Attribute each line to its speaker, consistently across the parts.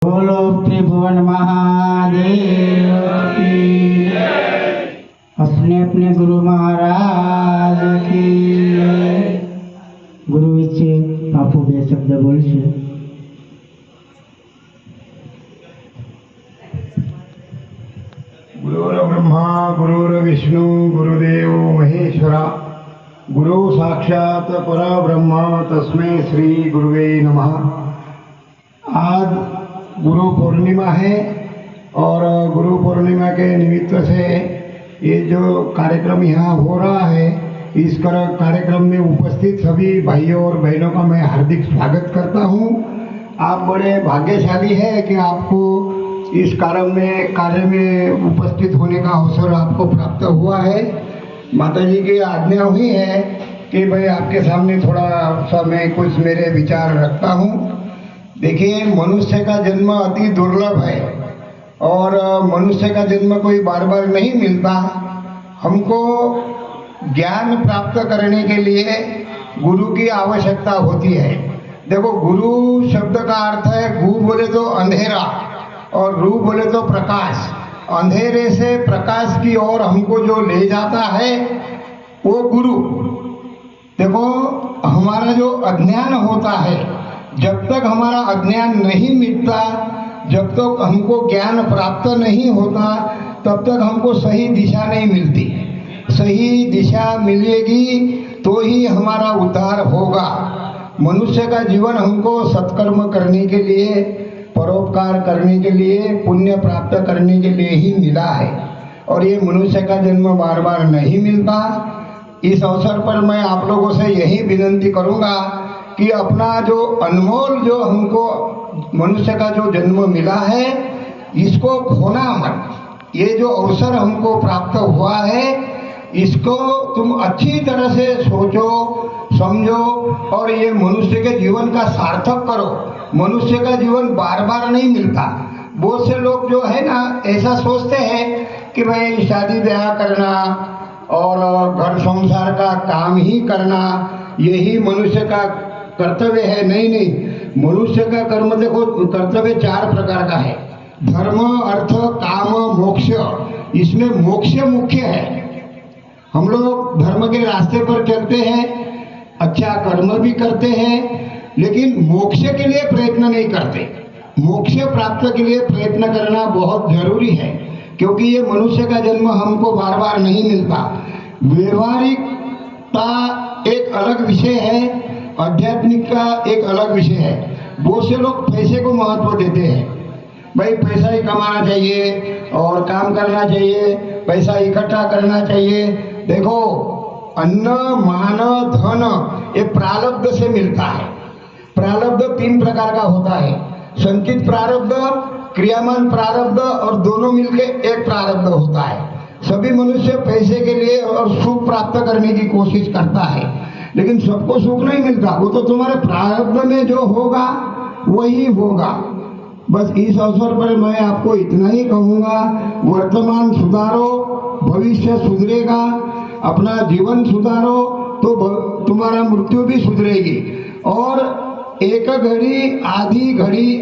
Speaker 1: बोलो त्रिभुवन महादेव की जय। अपने अपने गुरु महाराज की जय। गुरु विचे बापू बे शब्द बोलशे।
Speaker 2: गुरुर् ब्रह्मा गुरुर्विष्णु गुरुदेव महेश्वरा गुरु साक्षात परब्रह्म तस्मै श्री गुरुवे नमः। आज गुरु पूर्णिमा है और गुरु पूर्णिमा के निमित्त से ये जो कार्यक्रम यहाँ हो रहा है, इस कार्यक्रम में उपस्थित सभी भाइयों और बहनों का मैं हार्दिक स्वागत करता हूँ। आप बड़े भाग्यशाली हैं कि आपको इस कार्य में उपस्थित होने का अवसर आपको प्राप्त हुआ है। माता जी की आज्ञा हुई है कि भाई आपके सामने थोड़ा सा मैं कुछ मेरे विचार रखता हूँ। देखिए, मनुष्य का जन्म अति दुर्लभ है और मनुष्य का जन्म कोई बार बार नहीं मिलता। हमको ज्ञान प्राप्त करने के लिए गुरु की आवश्यकता होती है। देखो, गुरु शब्द का अर्थ है गु बोले तो अंधेरा और रू बोले तो प्रकाश। अंधेरे से प्रकाश की ओर हमको जो ले जाता है वो गुरु। देखो, हमारा जो अज्ञान होता है, जब तक हमारा अज्ञान नहीं मिटता, जब तक हमको ज्ञान प्राप्त नहीं होता, तब तक हमको सही दिशा नहीं मिलती। सही दिशा मिलेगी तो ही हमारा उद्धार होगा। मनुष्य का जीवन हमको सत्कर्म करने के लिए, परोपकार करने के लिए, पुण्य प्राप्त करने के लिए ही मिला है और ये मनुष्य का जन्म बार बार नहीं मिलता। इस अवसर पर मैं आप लोगों से यही विनती करूंगा कि अपना जो अनमोल जो हमको मनुष्य का जो जन्म मिला है, इसको खोना मत। ये जो अवसर हमको प्राप्त हुआ है, इसको तुम अच्छी तरह से सोचो, समझो और ये मनुष्य के जीवन का सार्थक करो। मनुष्य का जीवन बार बार नहीं मिलता। बहुत से लोग जो है ना, ऐसा सोचते हैं कि भाई शादी ब्याह करना और घर संसार का काम ही करना यही मनुष्य का कर्तव्य है। नहीं नहीं, मनुष्य का कर्म देखो, कर्तव्य 4 प्रकार का है: धर्म, अर्थ, काम, मोक्ष। इसमें मोक्ष मुख्य है। हम लोग धर्म के रास्ते पर चलते हैं, अच्छा कर्म भी करते हैं, लेकिन मोक्ष के लिए प्रयत्न नहीं करते। मोक्ष प्राप्त के लिए प्रयत्न करना बहुत जरूरी है, क्योंकि ये मनुष्य का जन्म हमको बार बार नहीं मिलता। व्यवहारिकता एक अलग विषय है, आध्यात्मिक का एक अलग विषय है। बहुत से लोग पैसे को महत्व देते हैं। भाई पैसा ही कमाना चाहिए और काम करना चाहिए, पैसा इकट्ठा करना चाहिए। देखो, अन्न, मान, धन ये प्रारब्ध से मिलता है। प्रारब्ध 3 प्रकार का होता है: संचित प्रारब्ध, क्रियामान प्रारब्ध और दोनों मिलके एक प्रारब्ध होता है। सभी मनुष्य पैसे के लिए और सुख प्राप्त करने की कोशिश करता है, लेकिन सबको सुख नहीं मिलता। वो तो तुम्हारे प्रारब्ध में जो होगा वही होगा। बस इस अवसर पर मैं आपको इतना ही कहूँगा, वर्तमान सुधारो, भविष्य सुधरेगा। अपना जीवन सुधारो तो तुम्हारा मृत्यु भी सुधरेगी। और एक घड़ी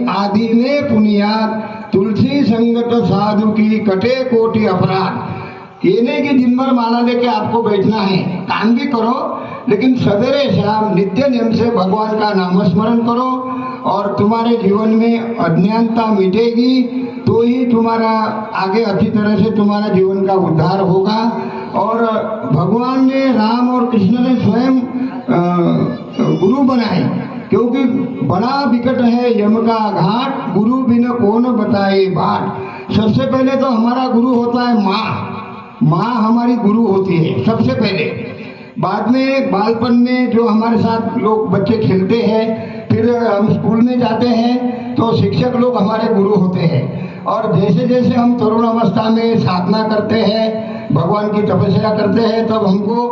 Speaker 2: आधी ने पुनियाद, तुलसी संगत साधु की कटे कोटि अपराध। ये नहीं कि दिन भर माला लेके आपको बैठना है, काम भी करो, लेकिन सवेरे शाम नित्य नियम से भगवान का नाम स्मरण करो और तुम्हारे जीवन में अज्ञानता मिटेगी तो ही तुम्हारा आगे अच्छी तरह से तुम्हारा जीवन का उद्धार होगा। और भगवान ने, राम और कृष्ण ने स्वयं गुरु बनाए, क्योंकि बड़ा विकट है यम का घाट, गुरु बिन कौन बताए बाट। सबसे पहले तो हमारा गुरु होता है माँ। माँ हमारी गुरु होती है सबसे पहले। बाद में बालपन में जो हमारे साथ लोग बच्चे खेलते हैं, फिर हम स्कूल में जाते हैं तो शिक्षक लोग हमारे गुरु होते हैं। और जैसे जैसे हम तरुण अवस्था में साधना करते हैं, भगवान की तपस्या करते हैं, तब हमको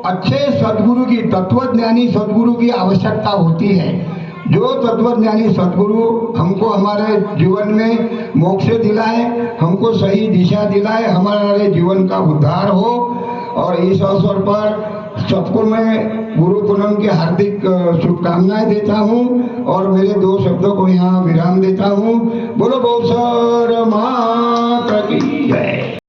Speaker 2: अच्छे सद्गुरु की, तत्वज्ञानी सद्गुरु की आवश्यकता होती है। जो तत्वज्ञानी सद्गुरु हमको हमारे जीवन में मोक्ष दिलाए, हमको सही दिशा दिलाए, हमारे जीवन का उद्धार हो। और इस अवसर पर सबको मैं गुरु पूनम की हार्दिक शुभकामनाएं देता हूं और मेरे 2 शब्दों को यहाँ विराम देता हूं। जय।